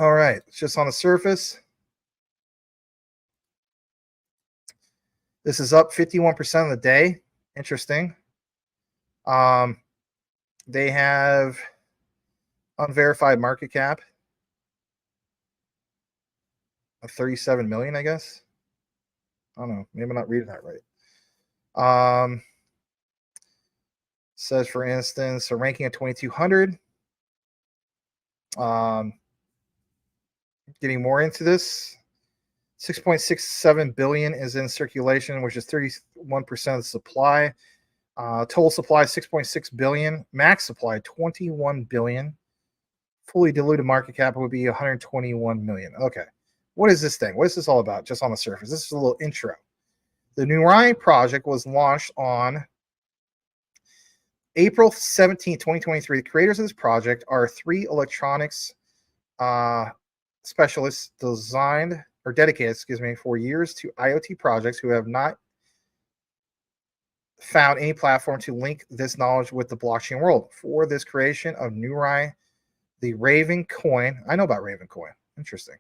All right, it's just on the surface. This is up 51% of the day. Interesting. They have unverified market cap of 37 million, I guess. I don't know. Maybe I'm not reading that right. Says, for instance, a ranking of 2,200. Getting more into this, 6.67 billion is in circulation, which is 31% of the supply. Total supply 6.6 billion. Max supply 21 billion. Fully diluted market cap would be 121 million. Okay, what is this thing? What is this all about? Just on the surface, this is a little intro. The Neurai project was launched on April 17, 2023. The creators of this project are three electronics specialists designed or dedicated, for years to IoT projects who have not found any platform to link this knowledge with the blockchain world. For this creation of Neurai, the Raven coin, I know about Raven coin, interesting,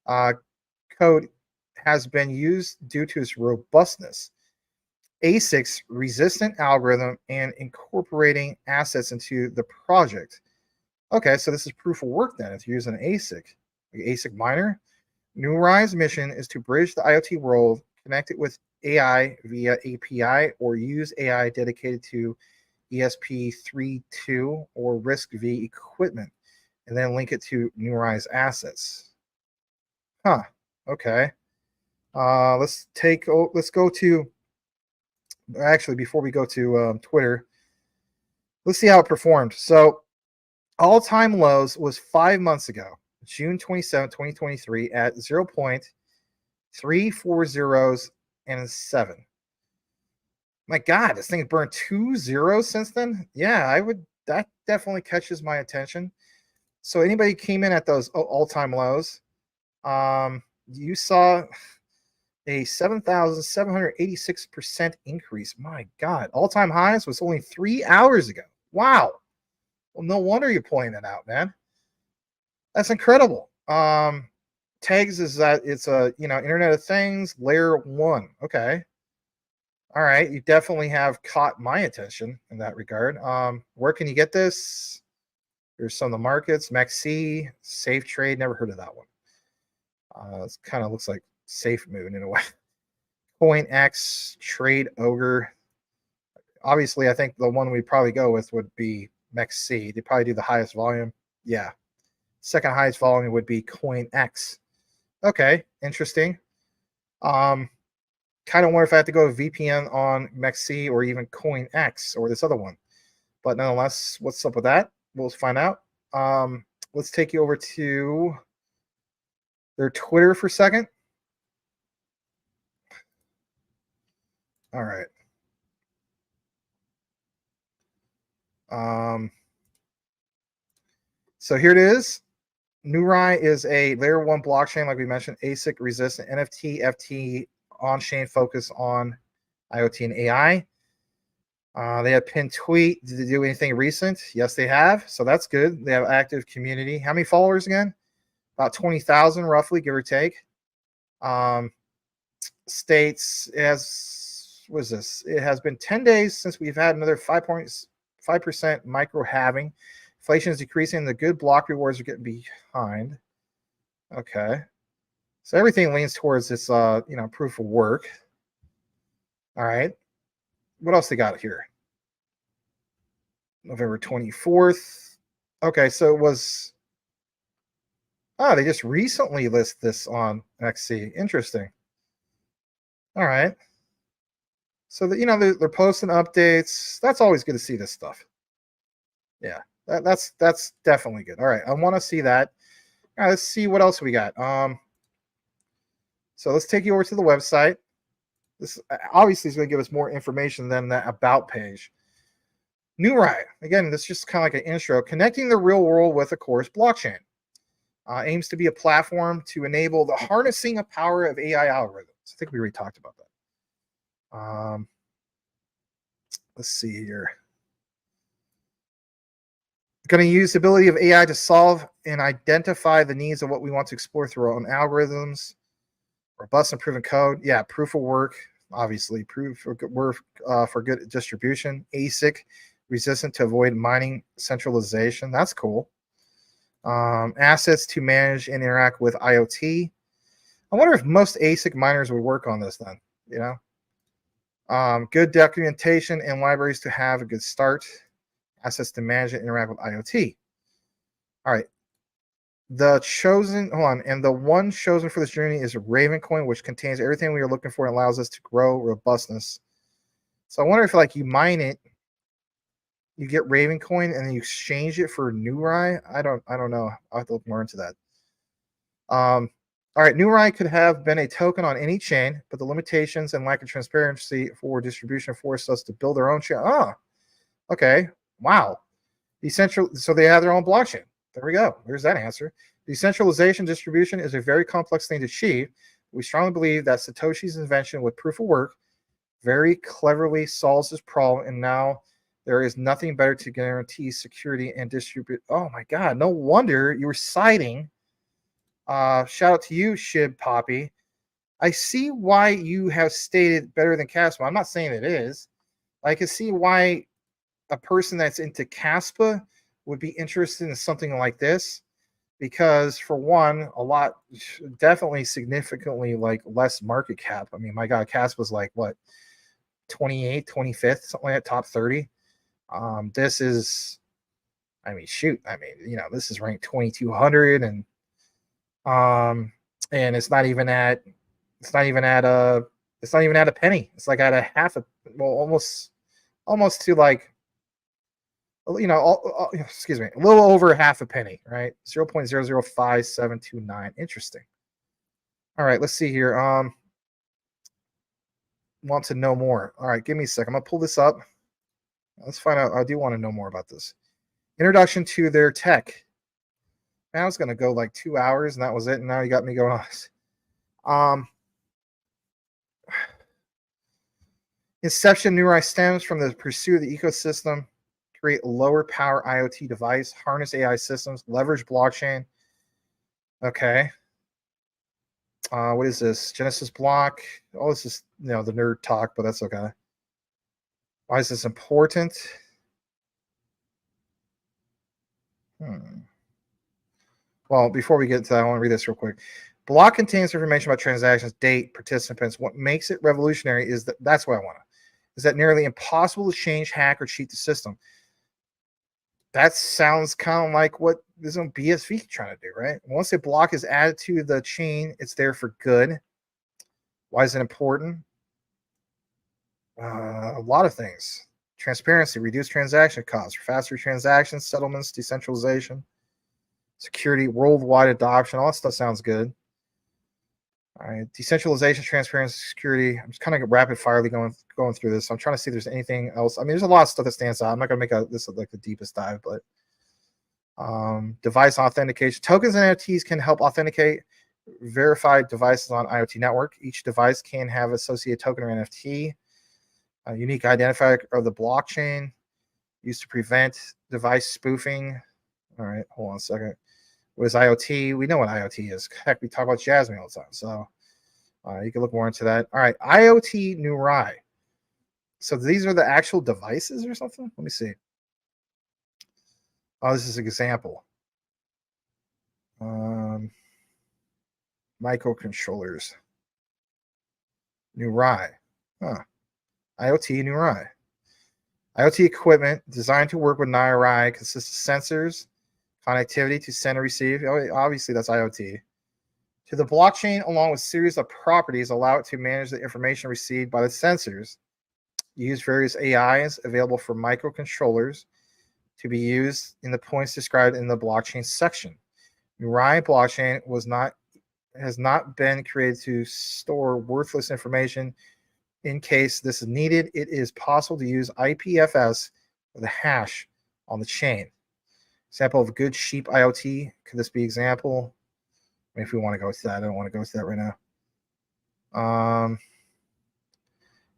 code has been used due to its robustness, ASIC's resistant algorithm, and incorporating assets into the project. Okay, so this is proof of work then. It's using an ASIC, like ASIC miner. Neurai's mission is to bridge the IoT world, connect it with AI via API, or use AI dedicated to ESP32 or RISC-V equipment, and then link it to Neurai's assets. Huh. Okay. Let's go to, actually, before we go to Twitter, let's see how it performed. So all-time lows was 5 months ago, June 27, 2023, at 0.340 My God, this thing burned 2 zeros since then. Yeah, that definitely catches my attention. So anybody came in at those all-time lows, you saw a 7,786% increase. My God, all-time highs was only 3 hours ago. Wow. Well, no wonder you're pointing it out, man. That's incredible. Tags is that it's a Internet of Things layer 1. Okay. All right. You definitely have caught my attention in that regard. Where can you get this? There's some of the markets. Maxi, Safe Trade. Never heard of that one. It kind of looks like Safe Moon in a way. CoinX, Trade Ogre. Obviously, I think the one we'd probably go with would be Maxi. They probably do the highest volume. Yeah. Second highest volume would be CoinX. Okay, interesting. Kind of wonder if I have to go VPN on Maxi or even CoinX or this other one. But nonetheless, what's up with that? We'll find out. Let's take you over to their Twitter for a second. All right. So here it is. Neurai is a layer 1 blockchain, like we mentioned, ASIC resistant NFT, FT on-chain focus on IoT and AI. They have pinned tweet. Did they do anything recent? Yes, they have. So that's good. They have active community. How many followers again? About 20,000 roughly, give or take. States what is this? It has been 10 days since we've had another 5.5% micro halving. Inflation is decreasing. The good block rewards are getting behind. Okay. So everything leans towards this, proof of work. All right. What else they got here? November 24th. Okay, so it was. They just recently listed this on XC. Interesting. All right. So that they're posting updates. That's always good to see this stuff. Yeah, that's definitely good. All right, I want to see that. All right, let's see what else we got. So let's take you over to the website. This obviously is going to give us more information than that about page. Neurai, again, this is just kind of like an intro. Connecting the real world with, of course, blockchain. Aims to be a platform to enable the harnessing of power of AI algorithms. I think we already talked about that. Let's see here. Going to use the ability of AI to solve and identify the needs of what we want to explore through our own algorithms. Robust and proven code. Yeah, proof of work. Obviously, proof of work for good distribution. ASIC, resistant to avoid mining centralization. That's cool. Assets to manage and interact with IoT. I wonder if most ASIC miners would work on this then, you know? Good documentation and libraries to have a good start. Assets to manage and interact with IoT. All right. The one chosen for this journey is Ravencoin, which contains everything we are looking for and allows us to grow robustness. So I wonder if like you mine it, you get Ravencoin and then you exchange it for Neurai. I don't know. I'll have to look more into that. All right, Neurai could have been a token on any chain, but the limitations and lack of transparency for distribution forced us to build our own chain. Oh, okay. Wow. So they have their own blockchain. There we go. There's that answer. Decentralization distribution is a very complex thing to achieve. We strongly believe that Satoshi's invention with proof of work very cleverly solves this problem, and now there is nothing better to guarantee security and distribute. Oh my God, no wonder you were citing. Shout out to you, Shib Poppy. I see why you have stated better than Caspa. I'm not saying it is. I can see why a person that's into Caspa would be interested in something like this, because for one, definitely significantly like less market cap. I mean, my God, Caspa's like what, 28th, 25th, something like that, top 30. This is, I mean, shoot, I mean, you know, this is ranked 2200, and it's not even at a penny. It's like at a half a, well, almost to like, you know, excuse me, a little over half a penny, right? 0.005729. Interesting. All right, let's see here. Want to know more. All right, give me a second. I'm gonna pull this up. Let's find out. I do want to know more about this. Introduction to their tech. Man, I was gonna go like 2 hours and that was it, and now you got me going on. Inception Neurai stems from the pursuit of the ecosystem, create a lower power IoT device, harness AI systems, leverage blockchain. Okay. What is this? Genesis block. Oh, this is, you know, the nerd talk, but that's okay. Why is this important? Well, before we get to that, I want to read this real quick. Block contains information about transactions, date, participants. What makes it revolutionary is that's what I want to. Is that nearly impossible to change, hack, or cheat the system. That sounds kind of like what this own BSV trying to do, right? Once a block is added to the chain, it's there for good. Why is it important? A lot of things. Transparency, reduced transaction costs, faster transactions, settlements, decentralization, security, worldwide adoption. All that stuff sounds good. All right, decentralization, transparency, security. I'm just kind of rapid firely going through this. I'm trying to see if there's anything else. I mean, there's a lot of stuff that stands out. I'm not going to make this like the deepest dive, but device authentication. Tokens and NFTs can help authenticate verified devices on IoT network. Each device can have associated token or NFT. A unique identifier of the blockchain used to prevent device spoofing. All right, hold on a second. What is IoT? We know what IoT is. Heck, we talk about JASMY all the time. So you can look more into that. All right, IoT Neurai. So these are the actual devices or something? Let me see. Oh, this is an example. Microcontrollers. Neurai. Huh. IoT Neurai. IoT equipment designed to work with Neurai consists of sensors, connectivity to send and receive. Obviously, that's IoT. To the blockchain, along with a series of properties, allow it to manage the information received by the sensors. Use various AIs available for microcontrollers to be used in the points described in the blockchain section. Neurai blockchain has not been created to store worthless information. In case this is needed, it is possible to use IPFS with a hash on the chain. Example of a good sheep IoT. Could this be example? I mean, if we want to go to that, I don't want to go to that right now.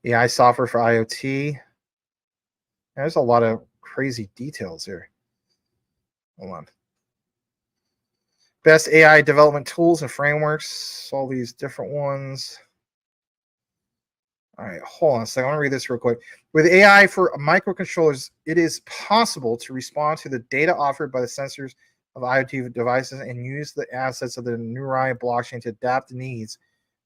AI software for IoT. There's a lot of crazy details here. Hold on. Best AI development tools and frameworks. All these different ones. All right, hold on a second. I want to read this real quick. With AI for microcontrollers, it is possible to respond to the data offered by the sensors of IoT devices and use the assets of the Neurai blockchain to adapt the needs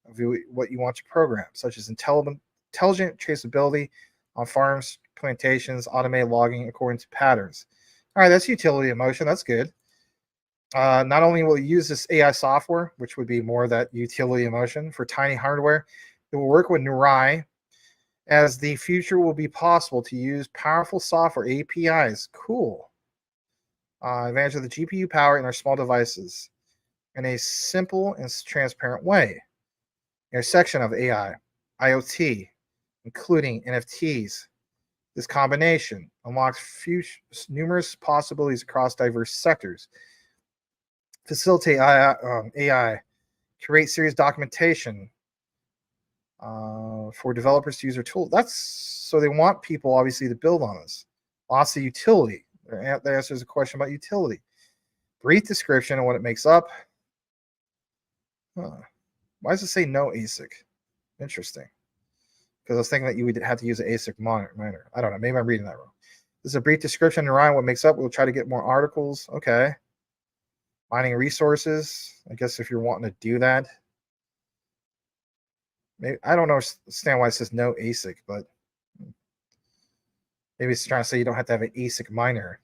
of what you want to program, such as intelligent traceability on farms, plantations, automated logging according to patterns. All right, that's utility in motion. That's good. Not only will you use this AI software, which would be more that utility in motion for tiny hardware, it will work with Neurai, as the future will be possible to use powerful software APIs. Cool. Advantage of the GPU power in our small devices in a simple and transparent way. Intersection of AI, IoT, including NFTs. This combination unlocks numerous possibilities across diverse sectors. Facilitate AI, create serious documentation for developers to use their tool. That's so they want people obviously to build on this. Lots of utility. That answers a question about utility. Brief description of what it makes up. Why does it say no ASIC? Interesting. Because I was thinking that you would have to use an ASIC miner. I don't know. Maybe I'm reading that wrong. This is a brief description around what makes up. We'll try to get more articles. Okay. Mining resources. I guess if you're wanting to do that. Maybe I don't understand why it says no ASIC, but maybe it's trying to say you don't have to have an ASIC miner.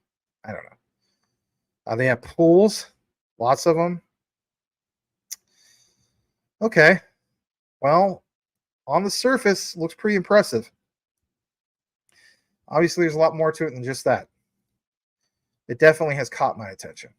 I don't know. They have pools. Lots of them. Okay. Well, on the surface, looks pretty impressive. Obviously, there's a lot more to it than just that. It definitely has caught my attention.